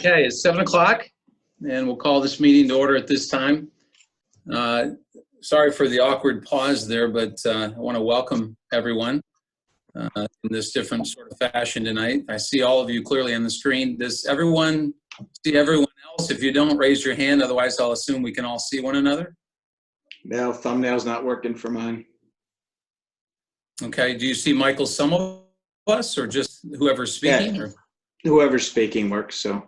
Okay, it's 7 o'clock, and we'll call this meeting to order at this time. Sorry for the awkward pause there, but I want to welcome everyone in this different sort of fashion tonight. I see all of you clearly on the screen. Does everyone see everyone else? If you don't, raise your hand. Otherwise, I'll assume we can all see one another. No, thumbnail's not working for mine. Okay, do you see Michael, some of us, or just whoever's speaking? Yeah, or? whoever's speaking works, so.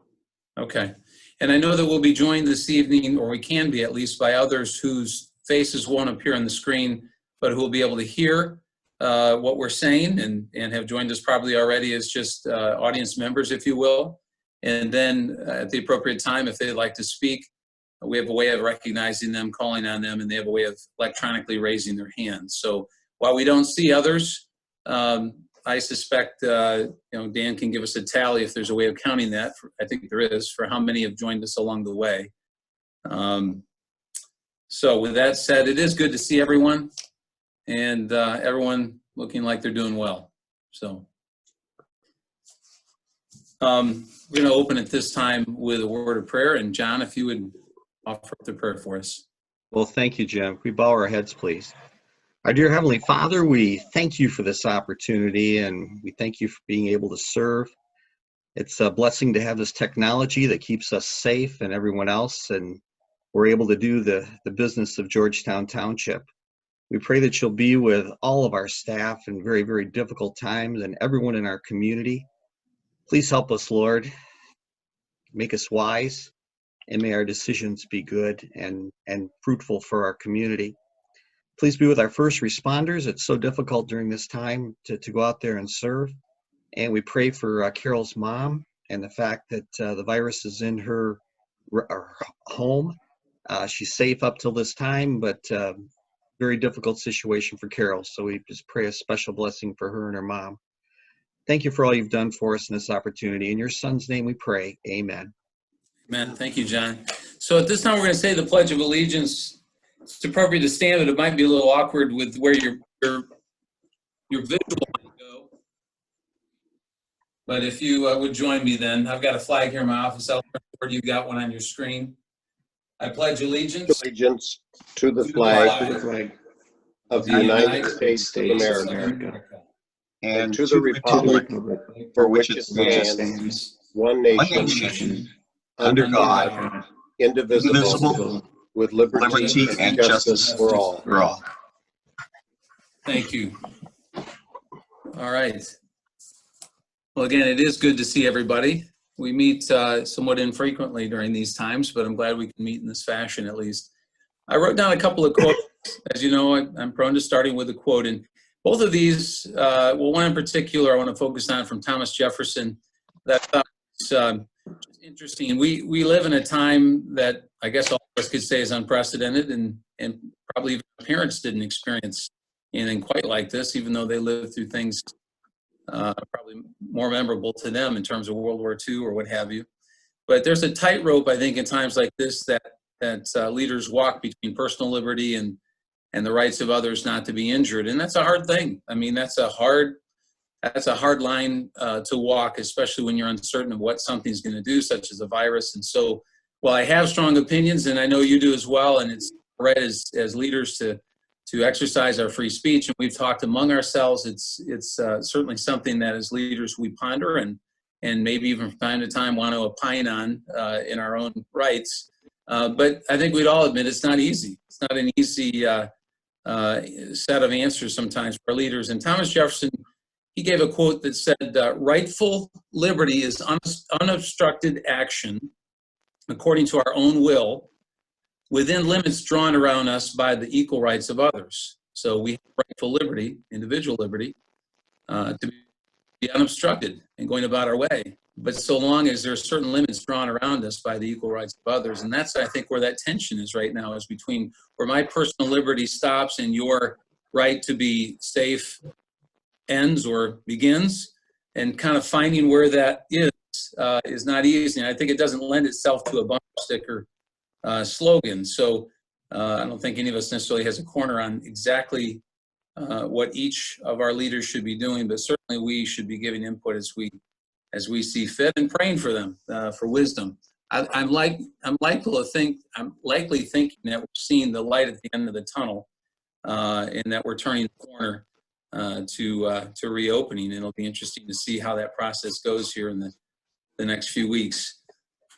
Okay. And I know that we'll be joined this evening, or we can be at least, by others whose faces won't appear on the screen, but who will be able to hear what we're saying and have joined us probably already as just audience members, if you will. And then at the appropriate time, if they'd like to speak, we have a way of recognizing them, calling on them, and they have a way of electronically raising their hands. So while we don't see others, I suspect, Dan can give us a tally if there's a way of counting that. I think there is, for how many have joined us along the way. So with that said, it is good to see everyone, and everyone looking like they're doing well. So we're going to open at this time with a word of prayer. And John, if you would offer up the prayer for us. Well, thank you, Jim. We bow our heads, please. Our dear Heavenly Father, we thank you for this opportunity, and we thank you for being able to serve. It's a blessing to have this technology that keeps us safe and everyone else, and we're able to do the business of Georgetown Township. We pray that you'll be with all of our staff in very, very difficult times and everyone in our community. Please help us, Lord. Make us wise, and may our decisions be good and fruitful for our community. Please be with our first responders. It's so difficult during this time to go out there and serve. And we pray for Carol's mom and the fact that the virus is in her home. She's safe up till this time, but very difficult situation for Carol. So we just pray a special blessing for her and her mom. Thank you for all you've done for us in this opportunity. In your son's name we pray. Amen. Amen. Thank you, John. So at this time, we're going to say the Pledge of Allegiance. It's appropriate to stand, but it might be a little awkward with where your visual might go. But if you would join me then, I've got a flag here in my office. You've got one on your screen. I pledge allegiance to the flag of the United States of America and to the republic for which it stands, one nation, under God, indivisible, with liberty and justice for all. Thank you. All right. Well, again, it is good to see everybody. We meet somewhat infrequently during these times, but I'm glad we can meet in this fashion at least. I wrote down a couple of quotes. As you know, I'm prone to starting with a quote, and both of these, well, one in particular I want to focus on from Thomas Jefferson that I thought was interesting. We live in a time that I guess all of us could say is unprecedented, and probably even our parents didn't experience anything quite like this, even though they lived through things probably more memorable to them in terms of World War II or what have you. But there's a tightrope, I think, in times like this that leaders walk between personal liberty and the rights of others not to be injured, and that's a hard thing. I mean, that's a hard line to walk, especially when you're uncertain of what something's going to do, such as a virus. And so, while I have strong opinions, and I know you do as well, and it's right as leaders to exercise our free speech, and we've talked among ourselves, it's certainly something that as leaders we ponder and maybe even from time to time want to opine on in our own rights. But I think we'd all admit it's not easy. It's not an easy set of answers sometimes for leaders. And Thomas Jefferson, he gave a quote that said, rightful liberty is unobstructed action according to our own will, within limits drawn around us by the equal rights of others. So we have rightful liberty, individual liberty, to be unobstructed and going about our way. But so long as there are certain limits drawn around us by the equal rights of others. And that's, I think, where that tension is right now, is between where my personal liberty stops and your right to be safe ends or begins, and kind of finding where that is not easy. And I think it doesn't lend itself to a bumper sticker slogan. So I don't think any of us necessarily has a corner on exactly what each of our leaders should be doing, but certainly we should be giving input as we as we see fit, and praying for them for wisdom. I'm likely thinking that we're seeing the light at the end of the tunnel, and that we're turning the corner to reopening. And it'll be interesting to see how that process goes here in the next few weeks.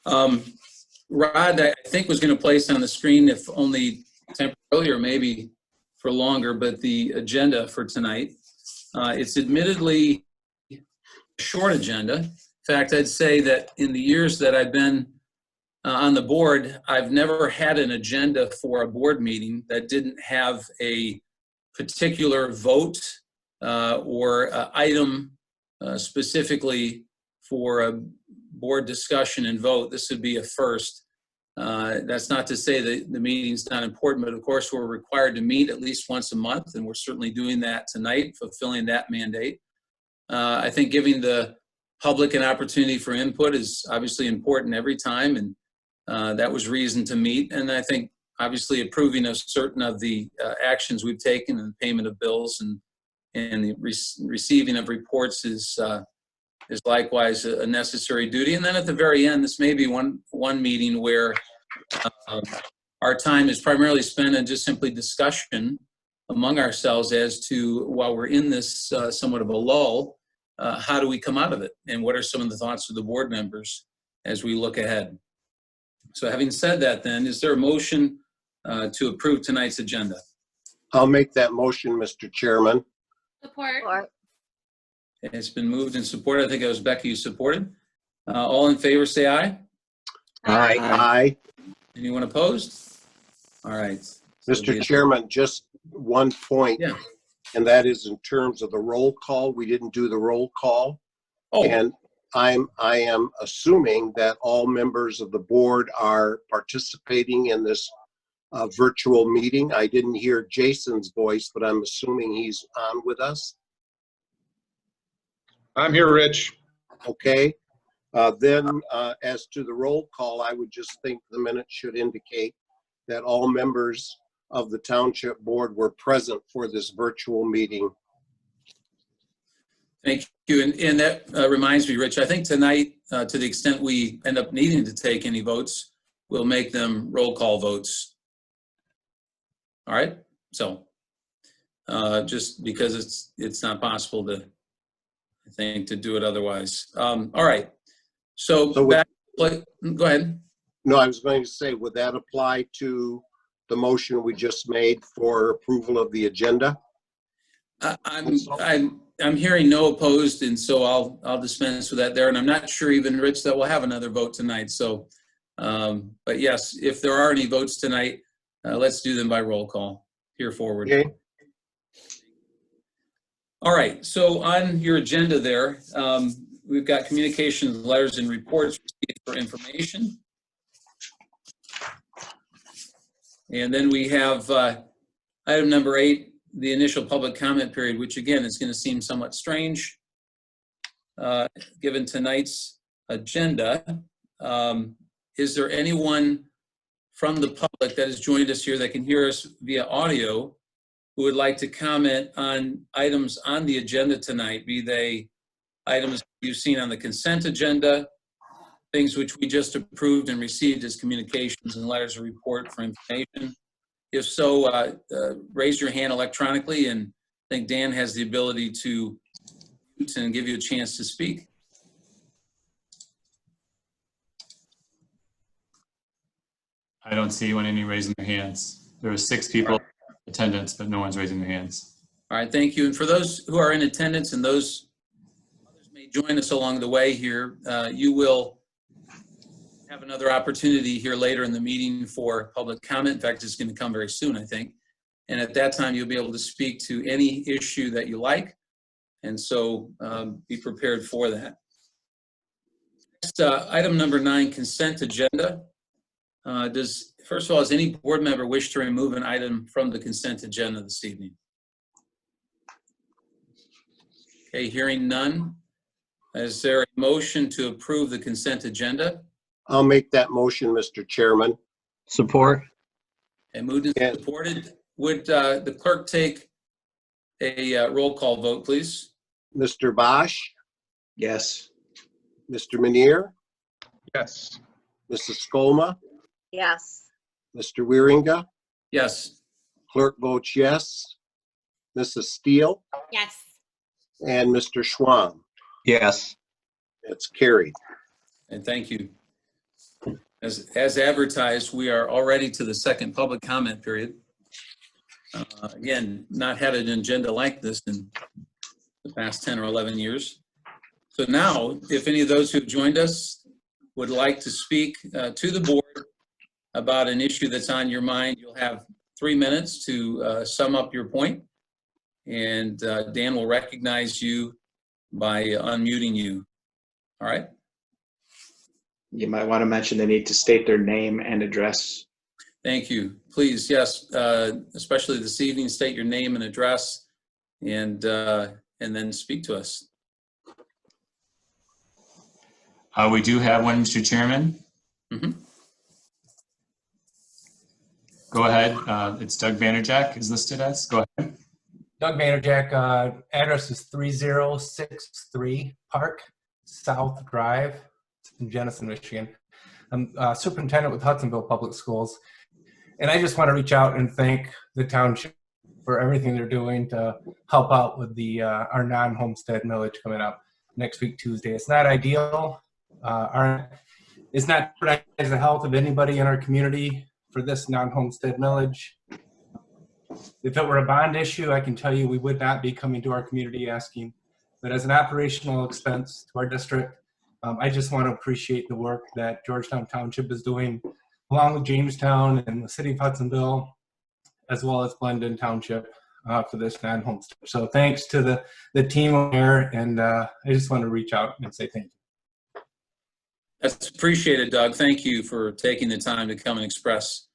Rod, I think, was going to place on the screen, if only temporarily or maybe for longer, but the agenda for tonight. It's admittedly a short agenda. In fact, I'd say that in the years that I've been on the board, I've never had an agenda for a board meeting that didn't have a particular vote or item specifically for a board discussion and vote. This would be a first. That's not to say that the meeting's not important, but of course we're required to meet at least once a month, and we're certainly doing that tonight, fulfilling that mandate. I think giving the public an opportunity for input is obviously important every time, and that was reason to meet. And I think obviously approving of certain of the actions we've taken and payment of bills and the receiving of reports is likewise a necessary duty. And then at the very end, this may be one meeting where our time is primarily spent in just simply discussion among ourselves as to, while we're in this somewhat of a lull, how do we come out of it? And what are some of the thoughts of the board members as we look ahead? So having said that, then, is there a motion to approve tonight's agenda? I'll make that motion, Mr. Chairman. Support. It's been moved and supported. I think it was Becky who supported. All in favor, say aye. Aye. Aye. Anyone opposed? All right. Mr. Chairman, just one point, Yeah. and that is in terms of the roll call. We didn't do the roll call. Oh, And I am assuming that all members of the board are participating in this virtual meeting. I didn't hear Jason's voice, but I'm assuming he's on with us. I'm here, Rich. Okay. Then as to the roll call, I would just think the minutes should indicate that all members of the township board were present for this virtual meeting. thank you. And that reminds me, Rich, I think tonight, to the extent we end up needing to take any votes, we'll make them roll call votes. All right? So just because it's not possible to, I think, to do it otherwise. All right. So So go ahead. No, I was going to say, would that apply to the motion we just made for approval of the agenda? I'm hearing no opposed, and so I'll dispense with that there. And I'm not sure even, Rich, that we'll have another vote tonight. So, but yes, if there are any votes tonight, let's do them by roll call here forward. Okay. All right. So on your agenda there, we've got communications, letters, and reports received for information. And then we have item number 8, the initial public comment period, which again is going to seem somewhat strange given tonight's agenda. Is there anyone from the public that has joined us here that can hear us via audio who would like to comment on items on the agenda tonight, be they items you've seen on the consent agenda, things which we just approved and received as communications and letters of report for information? If so, raise your hand electronically, and I think Dan has the ability to mute and give you a chance to speak. I don't see any raising their hands. There are 6 people in attendance, but no one's raising their hands. All right, thank you. And for those who are in attendance and those others may join us along the way here, you will have another opportunity here later in the meeting for public comment. In fact, it's going to come very soon, I think. And at that time, you'll be able to speak to any issue that you like. And so be prepared for that. Next, item number 9, consent agenda. First of all, does any board member wish to remove an item from the consent agenda this evening? Okay, hearing none. Is there a motion to approve the consent agenda? I'll make that motion, Mr. Chairman. Support. And moved and supported. Would the clerk take a roll call vote, please? Mr. Bosch, Yes. Mr. Manier, Yes. Mrs. Skolma, Yes. Mr. Wieringa, Yes, clerk votes yes, Mrs. Steele, Yes. and Mr. Schwam. Yes. It's carried. and thank you. As advertised, we are already to the second public comment period. Again, not had an agenda like this in the past 10 or 11 years. So now, if any of those who've joined us would like to speak to the board about an issue that's on your mind, you'll have 3 minutes to sum up your point. And Dan will recognize you by unmuting you. All right? You might want to mention they need to state their name and address. Thank you. Please, yes, especially this evening, state your name and address and then speak to us. We do have one, Mr. Chairman. Mhm. Go ahead. It's Doug Vanderjack is listed as. Go ahead. Doug Vanderjack, address is 3063 Park South Drive in Jenison, Michigan. I'm superintendent with Hudsonville Public Schools. And I just want to reach out and thank the township for everything they're doing to help out with the our non-homestead millage coming up next week, Tuesday. It's not ideal. It's not protecting the health of anybody in our community for this non-homestead millage. If it were a bond issue, I can tell you we would not be coming to our community asking. But as an operational expense to our district, I just want to appreciate the work that Georgetown Township is doing, along with Jamestown and the city of Hudsonville, as well as Glendon Township for this non-homestead. So thanks to the team there, and I just want to reach out and say thank you. That's appreciated, Doug. Thank you for taking the time to come and express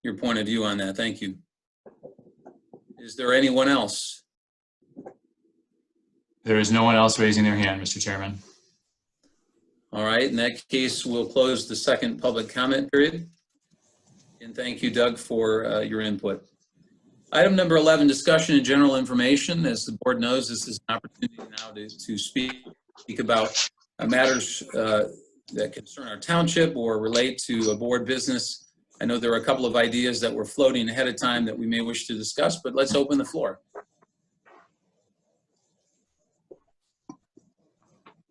your point of view on that. Thank you. Is there anyone else? There is no one else raising their hand, Mr. Chairman. All right, in that case, we'll close the second public comment period. And thank you, Doug, for your input. Item number 11, discussion and general information. As the board knows, this is an opportunity now to speak about matters that concern our township or relate to a board business. I know there are a couple of ideas that were floating ahead of time that we may wish to discuss, but let's open the floor.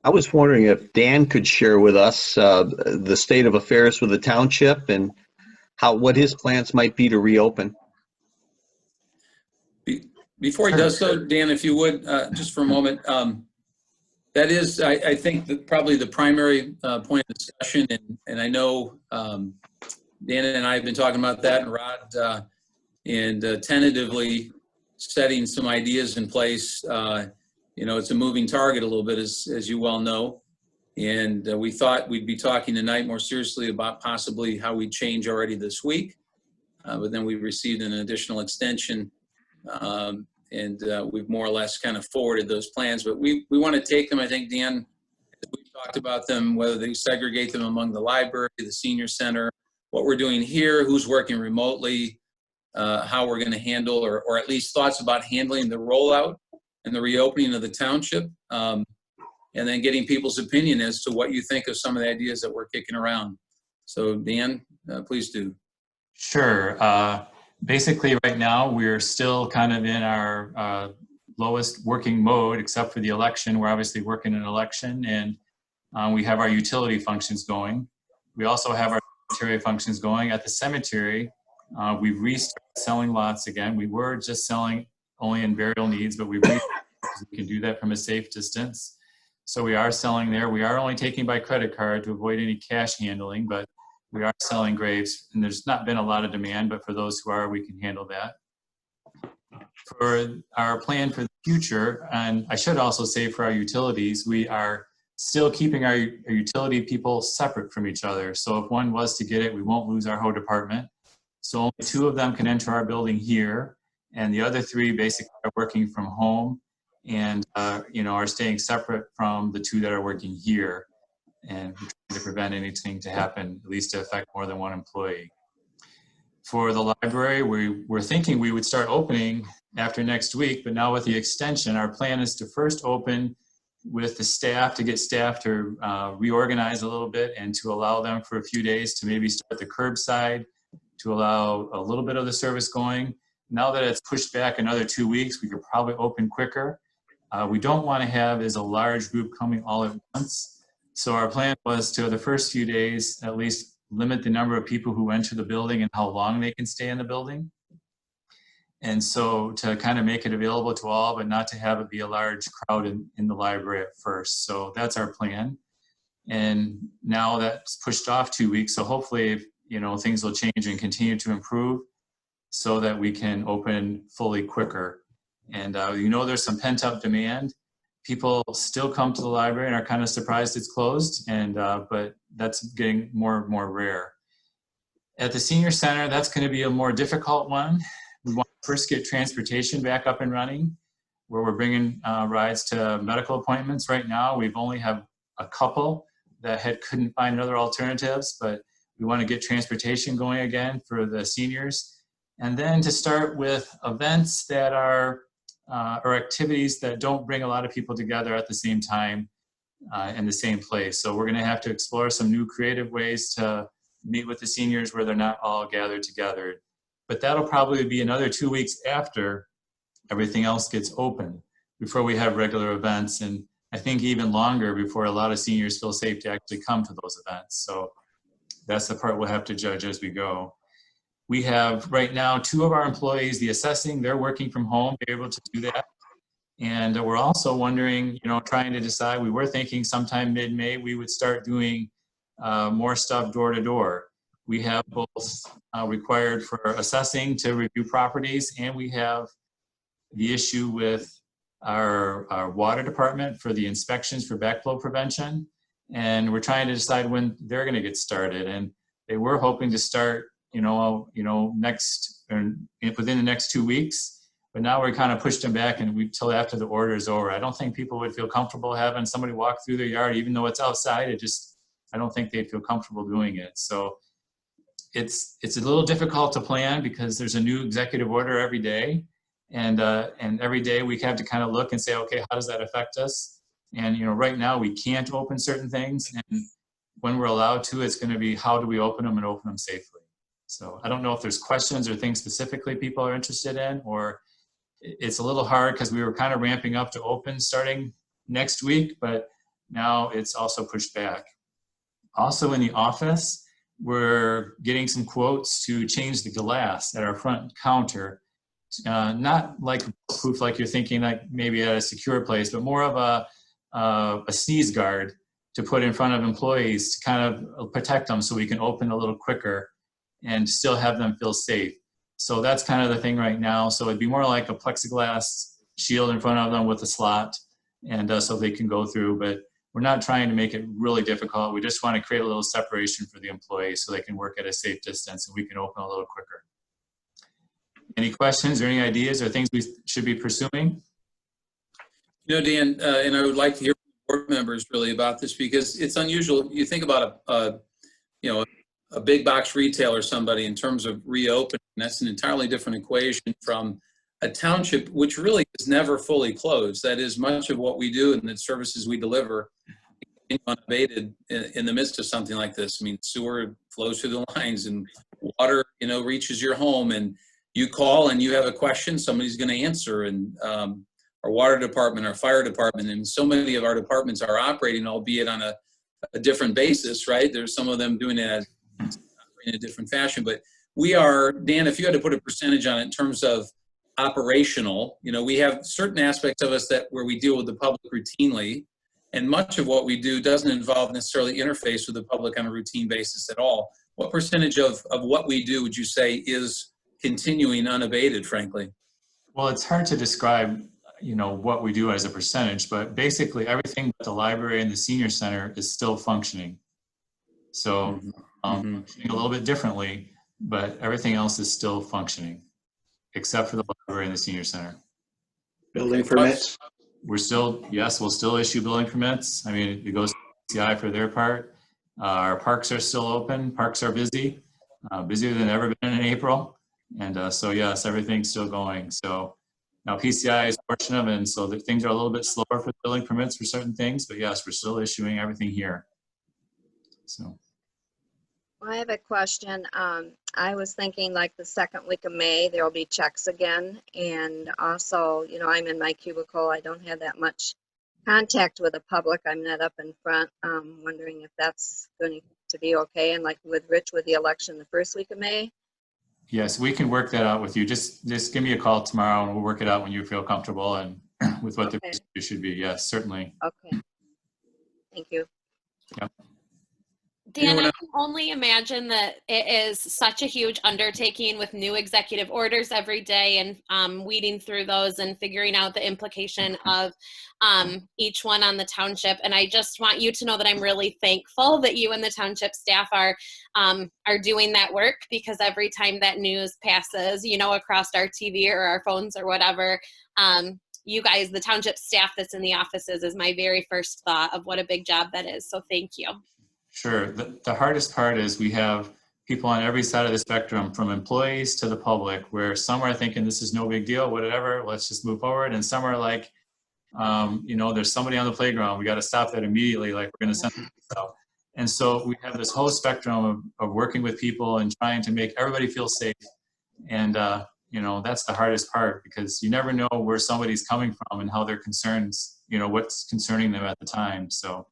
I was wondering if Dan could share with us the state of affairs with the township and what his plans might be to reopen. Before he does so, Dan, if you would, just for a moment, that is, I think, probably the primary point of discussion, and I know Dan and I have been talking about that, and Rod, and tentatively setting some ideas in place. You know, it's a moving target a little bit, as you well know, and we thought we'd be talking tonight more seriously about possibly how we change already this week, but then we received an additional extension, and we've more or less kind of forwarded those plans, but we want to take them, I think, Dan, we've talked about them, whether they segregate them among the library, the senior center, what we're doing here, who's working remotely, how we're going to handle, or at least thoughts about handling the rollout and the reopening of the township, and then getting people's opinion as to what you think of some of the ideas that we're kicking around. So Dan, please do. Sure. Basically, right now, we're still kind of in our lowest working mode, except for the election. We're obviously working an election, and we have our utility functions going. We also have our cemetery functions going. At the cemetery, we've restarted selling lots again. We were just selling only in burial needs, but we can do that from a safe distance. So we are selling there. We are only taking by credit card to avoid any cash handling, but we are selling graves, and there's not been a lot of demand, but for those who are, we can handle that. For our plan for the future, and I should also say for our utilities, we are still keeping our utility people separate from each other. So if one was to get it, we won't lose our whole department. So only 2 of them can enter our building here, and the other 3 basically are working from home and you know, are staying separate from the 2 that are working here. And we're trying to prevent anything to happen, at least to affect more than 1 employee. For the library, we're thinking we would start opening after next week, but now with the extension, our plan is to first open with the staff to get staff to reorganize a little bit and to allow them for a few days to maybe start the curbside, to allow a little bit of the service going. Now that it's pushed back another 2 weeks, we could probably open quicker. We don't want to have is a large group coming all at once. So our plan was to the first few days, at least limit the number of people who enter the building and how long they can stay in the building. And so to kind of make it available to all, but not to have it be a large crowd in the library at first. So that's our plan. And now that's pushed off 2 weeks. So hopefully, you know, things will change and continue to improve so that we can open fully quicker. And you know, there's some pent up demand. People still come to the library and are kind of surprised it's closed, and but that's getting more and more rare. At the senior center, that's going to be a more difficult one. We want to first get transportation back up and running, where we're bringing rides to medical appointments. Right now, we've only have a couple that couldn't find other alternatives, but we want to get transportation going again for the seniors. And then to start with events that are or activities that don't bring a lot of people together at the same time in the same place. So we're going to have to explore some new creative ways to meet with the seniors where they're not all gathered together. But that'll probably be another 2 weeks after everything else gets open, before we have regular events. And I think even longer before a lot of seniors feel safe to actually come to those events. So that's the part we'll have to judge as we go. We have right now 2 of our employees, the assessing, they're working from home, they're able to do that. And we're also wondering, you know, trying to decide, we were thinking sometime mid-May we would start doing more stuff door to door. We have both required for assessing to review properties, and we have the issue with our water department for the inspections for backflow prevention. And we're trying to decide when they're going to get started. And they were hoping to start, next, or within the next 2 weeks. But now we're kind of pushed them back and till after the order is over. I don't think people would feel comfortable having somebody walk through their yard, even though it's outside. I don't think they'd feel comfortable doing it. So it's a little difficult to plan because there's a new executive order every day. And every day we have to kind of look and say, okay, how does that affect us? And, right now we can't open certain things. And when we're allowed to, it's going to be, how do we open them and open them safely? So I don't know if there's questions or things specifically people are interested in, or it's a little hard because we were kind of ramping up to open starting next week, but now it's also pushed back. Also in the office, we're getting some quotes to change the glass at our front counter. Not like proof like you're thinking, like maybe at a secure place, but more of a sneeze guard to put in front of employees to kind of protect them so we can open a little quicker and still have them feel safe. So that's kind of the thing right now. So it'd be more like a plexiglass shield in front of them with a slot, and so they can go through, but we're not trying to make it really difficult. We just want to create a little separation for the employees so they can work at a safe distance and we can open a little quicker. Any questions or any ideas or things we should be pursuing? Dan, and I would like to hear from board members really about this, because it's unusual. You think about a big box retailer or somebody in terms of reopening. That's an entirely different equation from a township, which really is never fully closed. That is, much of what we do and the services we deliver unabated in the midst of something like this. I mean, sewer flows through the lines and water, reaches your home, and you call and you have a question, somebody's going to answer. And our water department, our fire department, and so many of our departments are operating, albeit on a different basis, right? There's some of them doing it in a different fashion. But we are, Dan, if you had to put a percentage on it in terms of operational, we have certain aspects of us where we deal with the public routinely, and much of what we do doesn't involve necessarily interface with the public on a routine basis at all. What percentage of what we do would you say is continuing unabated, frankly? Well, it's hard to describe, what we do as a percentage, but basically everything but the library and the senior center is still functioning. So functioning a little bit differently, but everything else is still functioning, except for the library and the senior center. Building permits? We'll still issue building permits. I mean, it goes to CI for their part. Our parks are still open. Parks are busy, busier than ever been in April. And so, yes, everything's still going. So Now PCI is a portion of it, and so the things are a little bit slower for building permits for certain things, but yes, we're still issuing everything here. So. I have a question. I was thinking like the second week of May, there will be checks again. And also, you know, I'm in my cubicle. I don't have that much contact with the public. I'm not up in front. Wondering if that's going to be okay. And like with Rich with the election the first week of May. Yes, we can work that out with you. Just give me a call tomorrow and we'll work it out when you feel comfortable and with what the procedure should be. Yes, certainly. Okay. Thank you. Yep. Dan, I can only imagine that it is such a huge undertaking with new executive orders every day and weeding through those and figuring out the implication of each one on the township. And I just want you to know that I'm really thankful that you and the township staff are doing that work, because every time that news passes, you know, across our TV or our phones or whatever, you guys, the township staff that's in the offices, is my very first thought of what a big job that is. So thank you. Sure. The hardest part is we have people on every side of the spectrum, from employees to the public, where some are thinking this is no big deal, whatever, let's just move forward. And some are like, you know, there's somebody on the playground, we got to stop that immediately, like we're going to send them out. And so we have this whole spectrum of working with people and trying to make everybody feel safe. And, you know, that's the hardest part, because you never know where somebody's coming from and how their concerns, you know, what's concerning them at the time. So.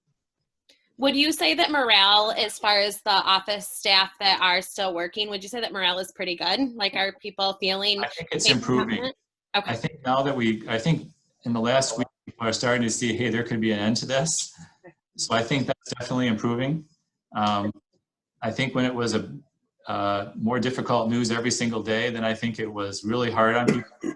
Would you say that morale, as far as the office staff that are still working, would you say that morale is pretty good? Like, are people feeling? I think it's improving. Okay. I think now that I think in the last week, people are starting to see, hey, there could be an end to this. So I think that's definitely improving. I think when it was a more difficult news every single day, then I think it was really hard on people.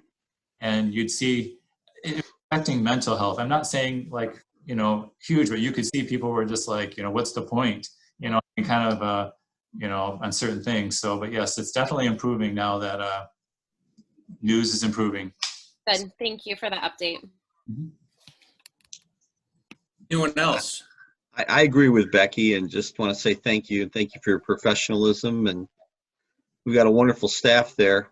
And you'd see it affecting mental health. I'm not saying like, you know, huge, but you could see people were just like, you know, what's the point, you know, and kind of, you know, on certain things. So, but yes, it's definitely improving now that news is improving. Good. Thank you for the update. Mm-hmm. Anyone else? I agree with Becky, and just want to say thank you, and thank you for your professionalism. And we've got a wonderful staff there.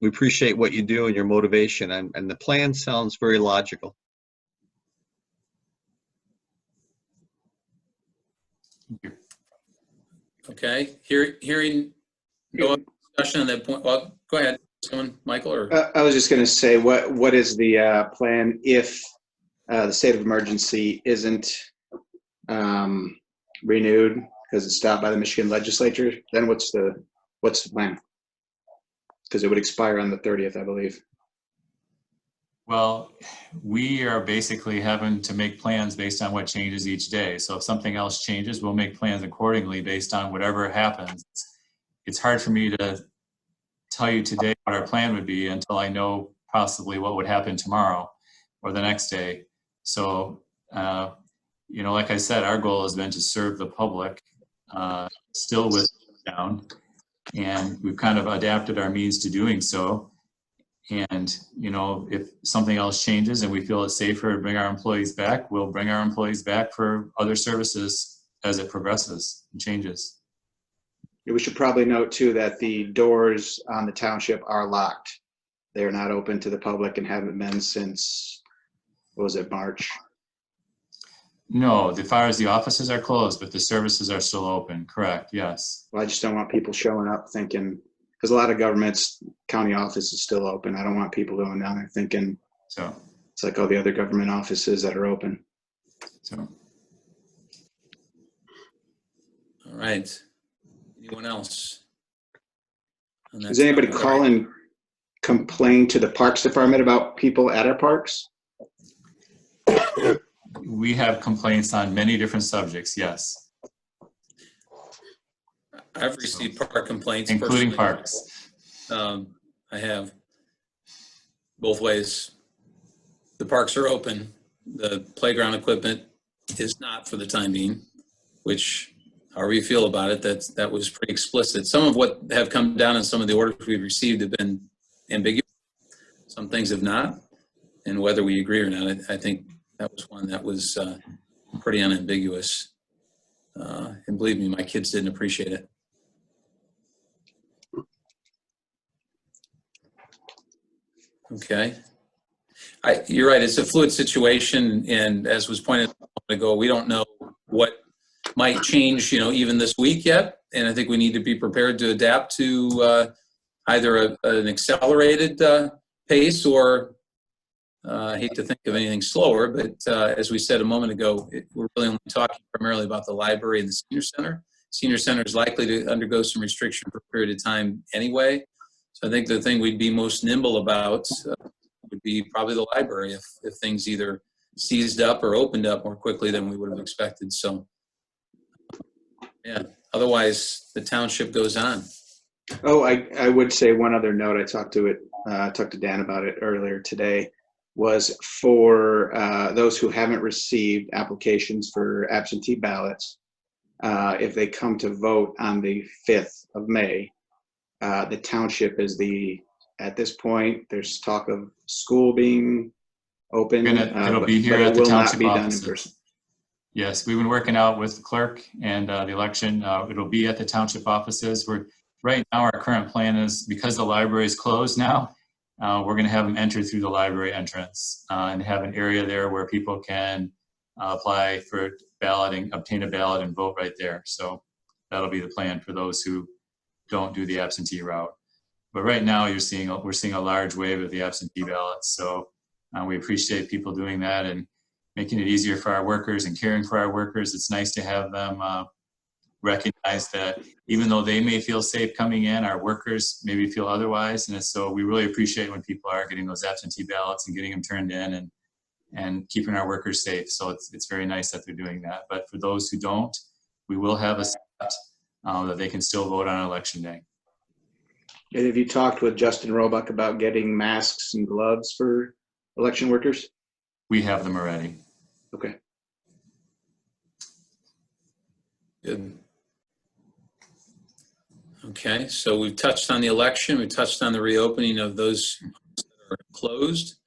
We appreciate what you do and your motivation, and the plan sounds very logical. Okay, hearing no discussion on that point. Well, go ahead, someone, Michael, or I was just going to say, what is the plan if the state of emergency isn't renewed because it's stopped by the Michigan legislature? Then what's the plan? Because it would expire on the 30th, I believe. Well, we are basically having to make plans based on what changes each day. So if something else changes, we'll make plans accordingly based on whatever happens. It's hard for me to tell you today what our plan would be until I know possibly what would happen tomorrow or the next day. So, you know, like I said, our goal has been to serve the public, still with down, and we've kind of adapted our means to doing so. And, you know, if something else changes and we feel it's safer to bring our employees back, we'll bring our employees back for other services as it progresses and changes. We should probably note too that the doors on the township are locked. They're not open to the public and haven't been since, what was it, March? No, as far as the offices are closed, but the services are still open. Correct. Yes. Well, I just don't want people showing up thinking, because a lot of governments, county office is still open. I don't want people going down there thinking so it's like all the other government offices that are open. So. all right. Anyone else? Does anybody call and complain to the Parks Department about people at our parks? We have complaints on many different subjects, yes. I've received park complaints, including personally. parks. I have both ways. The parks are open. The playground equipment is not for the time being, which, however you feel about it, that was pretty explicit. Some of what have come down and some of the orders we've received have been ambiguous. Some things have not. And whether we agree or not, I think that was one that was pretty unambiguous. And believe me, my kids didn't appreciate it. Okay. You're right, it's a fluid situation, and as was pointed out a moment ago, we don't know what might change, even this week yet, and I think we need to be prepared to adapt to either an accelerated pace or I hate to think of anything slower, but as we said a moment ago, we're really only talking primarily about the library and the senior center. Senior center is likely to undergo some restriction for a period of time anyway. So I think the thing we'd be most nimble about would be probably the library if things either seized up or opened up more quickly than we would have expected. So yeah, otherwise the township goes on. Oh, I would say one other note. I talked to Dan about it earlier today, was for those who haven't received applications for absentee ballots, if they come to vote on the 5th of May, the township is at this point, there's talk of school being open, It'll be here but at it the will not township be done in offices. person. Yes, we've been working out with the clerk and the election. It'll be at the township offices. Right now, our current plan is, because the library is closed now, we're going to have them enter through the library entrance and have an area there where people can apply for balloting, obtain a ballot, and vote right there. So that'll be the plan for those who don't do the absentee route. But right now, we're seeing a large wave of the absentee ballots. So we appreciate people doing that and making it easier for our workers and caring for our workers. It's nice to have them recognize that even though they may feel safe coming in, our workers maybe feel otherwise. And so we really appreciate when people are getting those absentee ballots and getting them turned in and keeping our workers safe. So it's very nice that they're doing that. But for those who don't, we will have a spot that they can still vote on election day. And have you talked with Justin Roebuck about getting masks and gloves for election workers? We have them already. Okay. Good. Okay, so we've touched on the election. We touched on the reopening of those that are closed.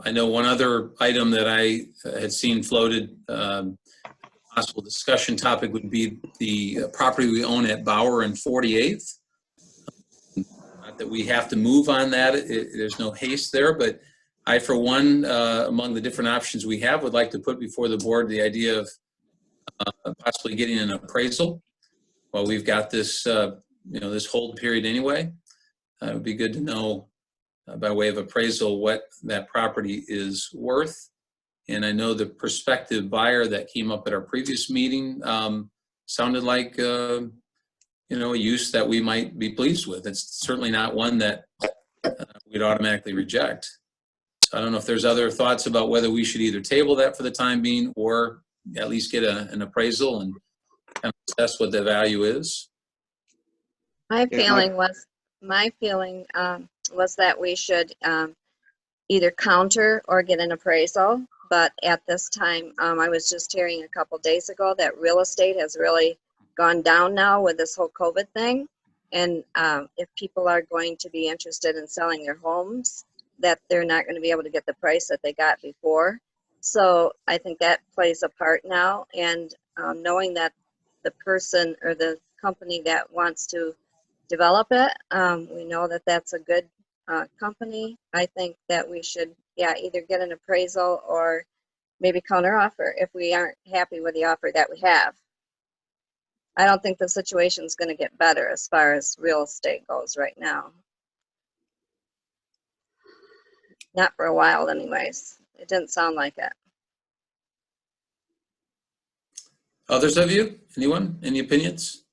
I know one other item that I had seen floated, possible discussion topic would be the property we own at Bauer and 48th. Not that we have to move on that. There's no haste there, but I, for one, among the different options we have, would like to put before the board the idea of possibly getting an appraisal. Well, we've got this, this hold period anyway. It would be good to know by way of appraisal what that property is worth. And I know the prospective buyer that came up at our previous meeting sounded like, a use that we might be pleased with. It's certainly not one that we'd automatically reject. So I don't know if there's other thoughts about whether we should either table that for the time being or at least get an appraisal and kind of assess what the value is. My feeling was that we should either counter or get an appraisal. But at this time, I was just hearing a couple days ago that real estate has really gone down now with this whole COVID thing. And if people are going to be interested in selling their homes, that they're not going to be able to get the price that they got before. So I think that plays a part now. And knowing that the person or the company that wants to develop it, we know that that's a good company. I think that we should, either get an appraisal or maybe counter offer if we aren't happy with the offer that we have. I don't think the situation is going to get better as far as real estate goes right now. Not for a while anyways. It didn't sound like it. Others of you? Anyone? Any opinions?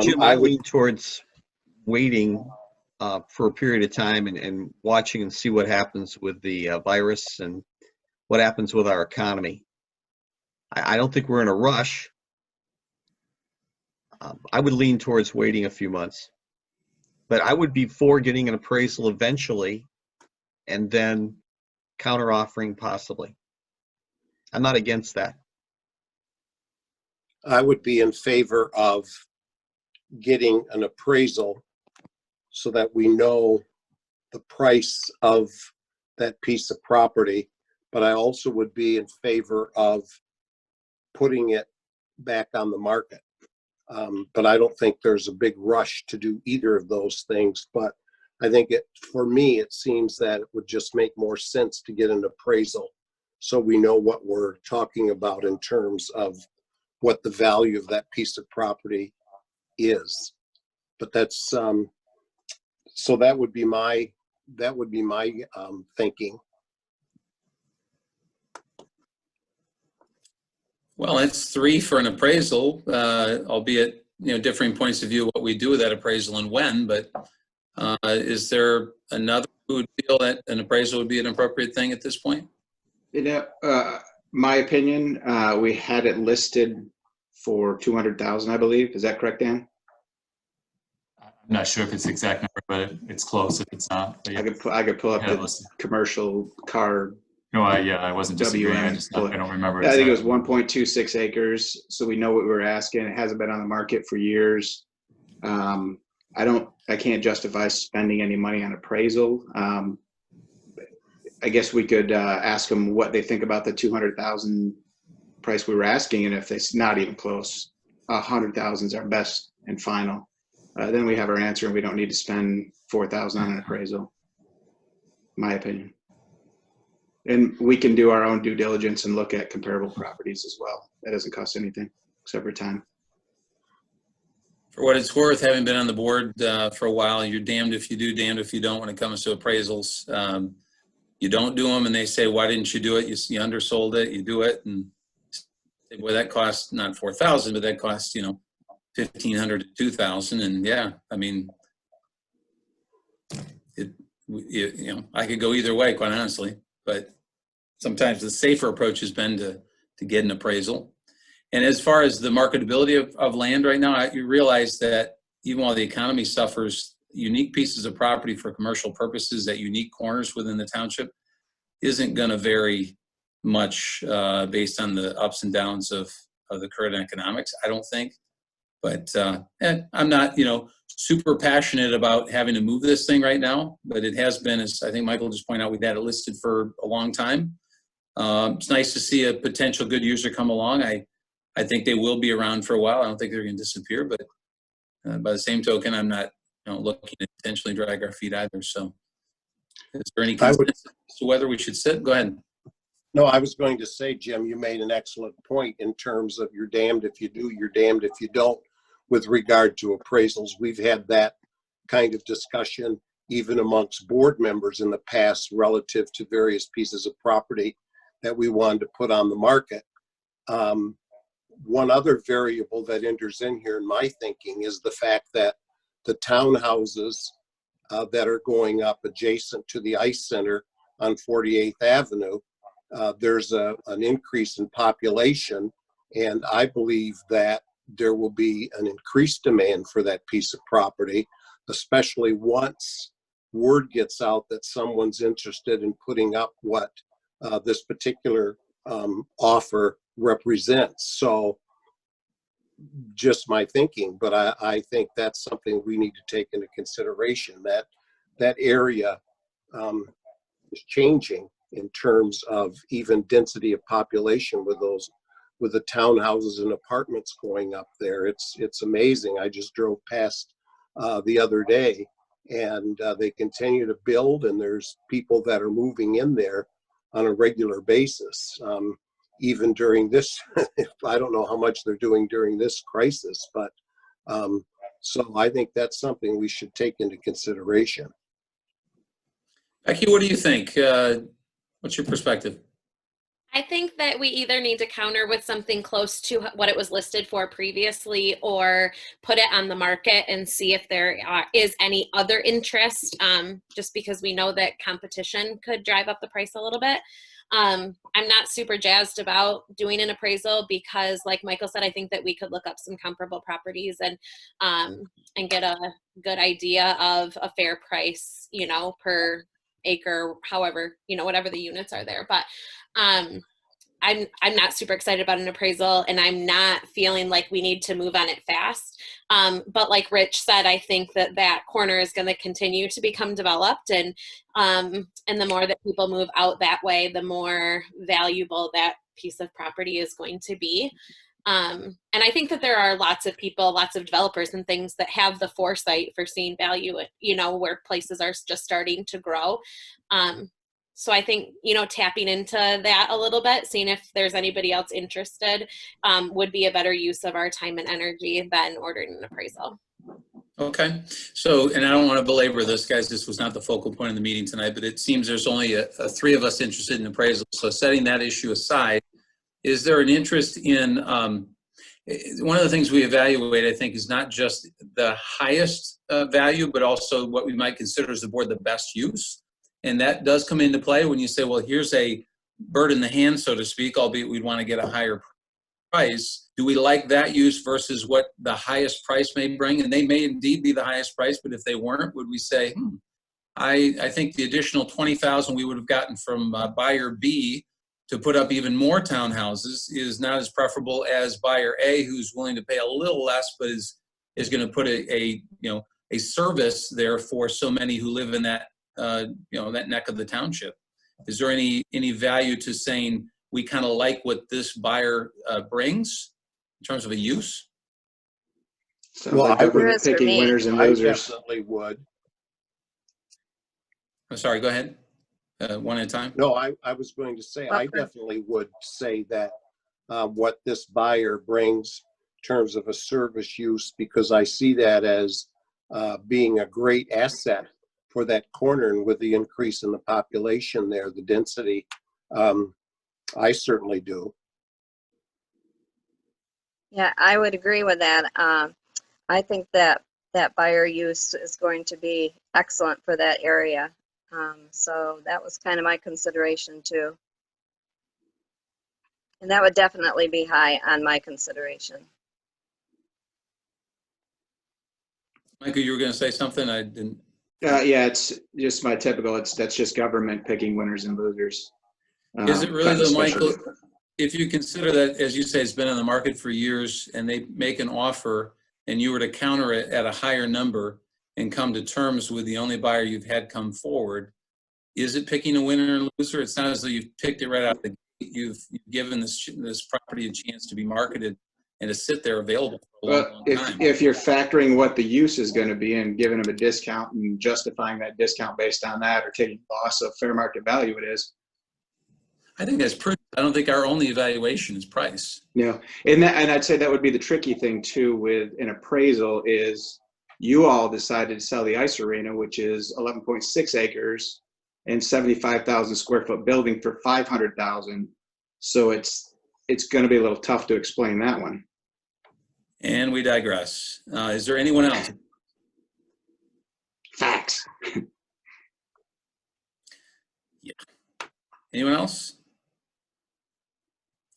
Jim, I lean towards waiting for a period of time and watching and see what happens with the virus and what happens with our economy. I don't think we're in a rush. I would lean towards waiting a few months, but I would be for getting an appraisal eventually and then counter offering possibly. I'm not against that. I would be in favor of getting an appraisal so that we know the price of that piece of property, but I also would be in favor of putting it back on the market. But I don't think there's a big rush to do either of those things, but I think for me, it seems that it would just make more sense to get an appraisal so we know what we're talking about in terms of what the value of that piece of property is. But that's, so that would be my thinking. Well, it's 3 for an appraisal, albeit, differing points of view what we do with that appraisal and when, but is there another who would feel that an appraisal would be an appropriate thing at this point? My opinion, we had it listed for 200,000, I believe. Is that correct, Dan? I'm not sure if it's the exact number, but it's close if it's not. But yeah, I could pull up yeah, the commercial car. No, I wasn't disagreeing. I don't remember. I think it was 1.26 acres. So we know what we were asking. It hasn't been on the market for years. I can't justify spending any money on appraisal. I guess we could ask them what they think about the 200,000 price we were asking, and if it's not even close, 100,000 is our best and final. Then we have our answer, and we don't need to spend 4,000 on an appraisal. My opinion. And we can do our own due diligence and look at comparable properties as well. That doesn't cost anything except for time. For what it's worth, having been on the board for a while, you're damned if you do, damned if you don't when it comes to appraisals. You don't do them and they say, why didn't you do it? You undersold it, you do it. And boy, that costs not 4,000, but that costs, 1,500 to 2,000. And yeah, I mean, I could go either way, quite honestly, but sometimes the safer approach has been to get an appraisal. And as far as the marketability of land right now, you realize that even while the economy suffers, unique pieces of property for commercial purposes at unique corners within the township isn't going to vary much based on the ups and downs of the current economics, I don't think. But I'm not, super passionate about having to move this thing right now, but it has been, as I think Michael just pointed out, we've had it listed for a long time. It's nice to see a potential good user come along. I think they will be around for a while. I don't think they're going to disappear, but by the same token, I'm not looking to potentially drag our feet either. So is there any consensus as to whether we should sit? Go ahead. No, I was going to say, Jim, you made an excellent point in terms of you're damned if you do, you're damned if you don't with regard to appraisals. We've had that kind of discussion even amongst board members in the past relative to various pieces of property that we wanted to put on the market. One other variable that enters in here in my thinking is the fact that the townhouses that are going up adjacent to the ice center on 48th Avenue, there's an increase in population, and I believe that there will be an increased demand for that piece of property, especially once word gets out that someone's interested in putting up what this particular offer represents. So just my thinking, but I think that's something we need to take into consideration, that area is changing in terms of even density of population with the townhouses and apartments going up there. It's amazing. I just drove past the other day, and they continue to build, and there's people that are moving in there on a regular basis. Even during this, I don't know how much they're doing during this crisis, but so I think that's something we should take into consideration. Becky, what do you think? What's your perspective? I think that we either need to counter with something close to what it was listed for previously, or put it on the market and see if there is any other interest, just because we know that competition could drive up the price a little bit. I'm not super jazzed about doing an appraisal because, like Michael said, I think that we could look up some comparable properties and get a good idea of a fair price, per acre, however, whatever the units are there. But I'm not super excited about an appraisal, and I'm not feeling like we need to move on it fast. But like Rich said, I think that corner is going to continue to become developed, and the more that people move out that way, the more valuable that piece of property is going to be. And I think that there are lots of people, lots of developers and things that have the foresight for seeing value, where places are just starting to grow. So I think, tapping into that a little bit, seeing if there's anybody else interested, would be a better use of our time and energy than ordering an appraisal. Okay. So, and I don't want to belabor this, guys. This was not the focal point of the meeting tonight, but it seems there's only three of us interested in appraisal. So setting that issue aside, is there an interest in, one of the things we evaluate, I think, is not just the highest value, but also what we might consider as the board the best use. And that does come into play when you say, well, here's a bird in the hand, so to speak, albeit we'd want to get a higher price. Do we like that use versus what the highest price may bring? And they may indeed be the highest price, but if they weren't, would we say, I think the additional 20,000 we would have gotten from buyer B to put up even more townhouses is not as preferable as buyer A, who's willing to pay a little less, but is going to put a service there for so many who live in that that neck of the township. Is there any value to saying we kind of like what this buyer brings in terms of a use? Sounds like government picking winners and losers. I definitely would. I'm sorry, go ahead. One at a time. No, I was going to say, I definitely would say that what this buyer brings in terms of a service use, because I see that as being a great asset for that corner, and with the increase in the population there, the density, I certainly do. Yeah, I would agree with that. I think that buyer use is going to be excellent for that area. So that was kind of my consideration too. And that would definitely be high on my consideration. Michael, you were going to say something? I didn't. Yeah, it's just my typical, that's just government picking winners and losers. Is it really though, Michael? If you consider that, as you say, it's been on the market for years and they make an offer and you were to counter it at a higher number and come to terms with the only buyer you've had come forward, is it picking a winner and loser? It's not as though you've picked it right out of the gate. You've given this property a chance to be marketed and to sit there available for a long time. If you're factoring what the use is going to be and giving them a discount and justifying that discount based on that, or taking loss of fair market value, it is. I think that's prudent. I don't think our only evaluation is price. No, and I'd say that would be the tricky thing too with an appraisal is you all decided to sell the ice arena, which is 11.6 acres and 75,000 square foot building for 500,000. So it's going to be a little tough to explain that one. And we digress. Is there anyone else? Facts. Yeah. Anyone else?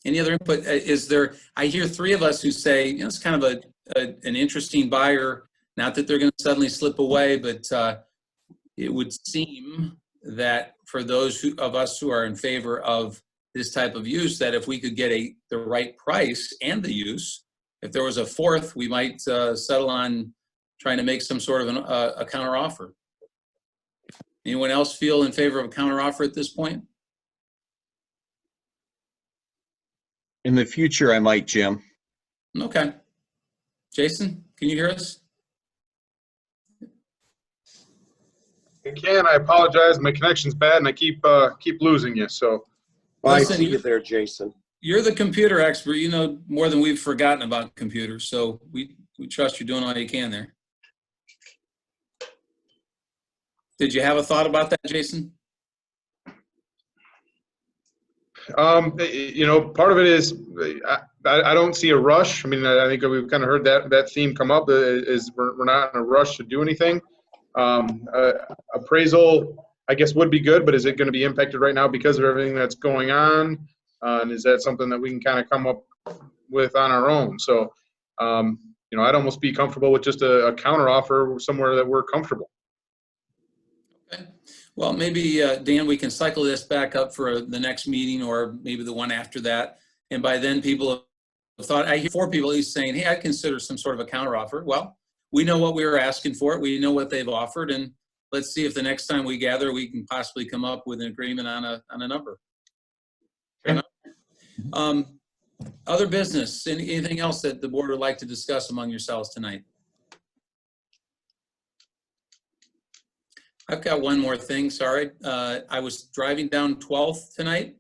Any other input? Is there? I hear three of us who say, it's kind of an interesting buyer. Not that they're going to suddenly slip away, but it would seem that for those of us who are in favor of this type of use, that if we could get the right price and the use, if there was a fourth, we might settle on trying to make some sort of a counter offer. Anyone else feel in favor of a counter offer at this point? In the future, I might, Jim. Okay. Jason, can you hear us? I can. I apologize. My connection's bad, and I keep losing you. So, well, I see you there, Jason. You're the computer expert. You know more than we've forgotten about computers. So we trust you doing all you can there. Did you have a thought about that, Jason? part of it is I don't see a rush. I mean, I think we've kind of heard that theme come up. Is we're not in a rush to do anything. Appraisal, I guess, would be good, but is it going to be impacted right now because of everything that's going on? And is that something that we can kind of come up with on our own? So, I'd almost be comfortable with just a counter offer somewhere that we're comfortable. Okay. Well, maybe, Dan, we can cycle this back up for the next meeting or maybe the one after that. And by then people have thought, I hear 4 people at least saying, hey, I'd consider some sort of a counter offer. Well, we know what we were asking for. We know what they've offered. And let's see if the next time we gather, we can possibly come up with an agreement on a number. Okay. Other business, anything else that the board would like to discuss among yourselves tonight? I've got one more thing, sorry. I was driving down 12th tonight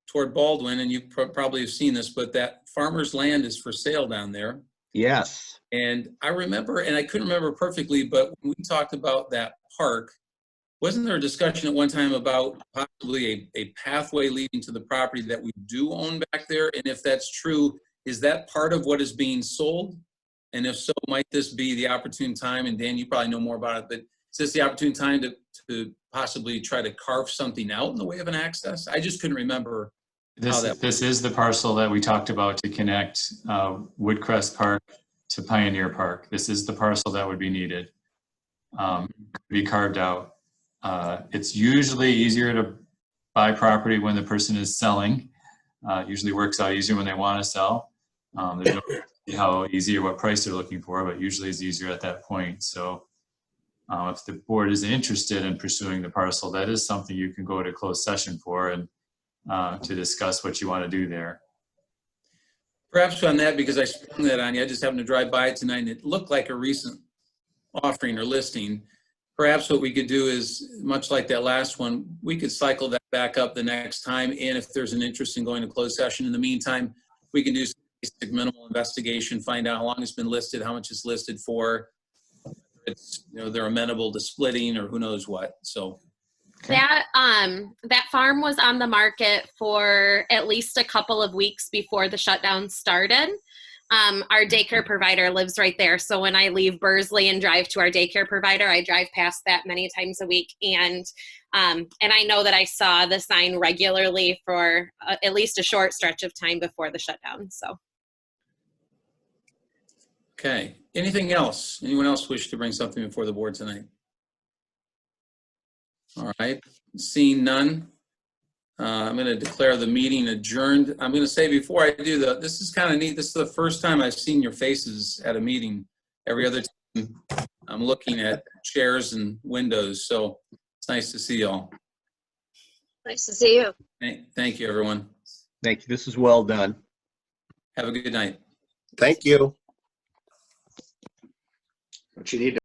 toward Baldwin, and you probably have seen this, but that farmer's land is for sale down there. Yes. And I remember, and I couldn't remember perfectly, but when we talked about that park, wasn't there a discussion at one time about possibly a pathway leading to the property that we do own back there? And if that's true, is that part of what is being sold? And if so, might this be the opportune time? And Dan, you probably know more about it, but is this the opportune time to possibly try to carve something out in the way of an access? I just couldn't remember. This is the parcel that we talked about to connect Woodcrest Park to Pioneer Park. This is the parcel that would be needed, be carved out. It's usually easier to buy property when the person is selling. Usually works out easier when they want to sell. There's no how easy or what price they're looking for, but usually it's easier at that point. So if the board is interested in pursuing the parcel, that is something you can go to closed session for and to discuss what you want to do there. Perhaps on that, because I sprung that on you, I just happened to drive by it tonight and it looked like a recent offering or listing. Perhaps what we could do is, much like that last one, we could cycle that back up the next time. And if there's an interest in going to closed session, in the meantime, we can do some basic minimal investigation, find out how long it's been listed, how much it's listed for. It's, they're amenable to splitting or who knows what. So that farm was on the market for at least a couple of weeks before the shutdown started. Our daycare provider lives right there. So when I leave Bursley and drive to our daycare provider, I drive past that many times a week. And I know that I saw the sign regularly for at least a short stretch of time before the shutdown. So. Okay. Anything else? Anyone else wish to bring something before the board tonight? All right. Seeing none, I'm going to declare the meeting adjourned. I'm going to say before I do this is kind of neat. This is the first time I've seen your faces at a meeting. Every other time I'm looking at chairs and windows. So it's nice to see y'all. Nice to see you. Thank you, everyone. Thank you. This is well done. Have a good night. Thank you. What you need to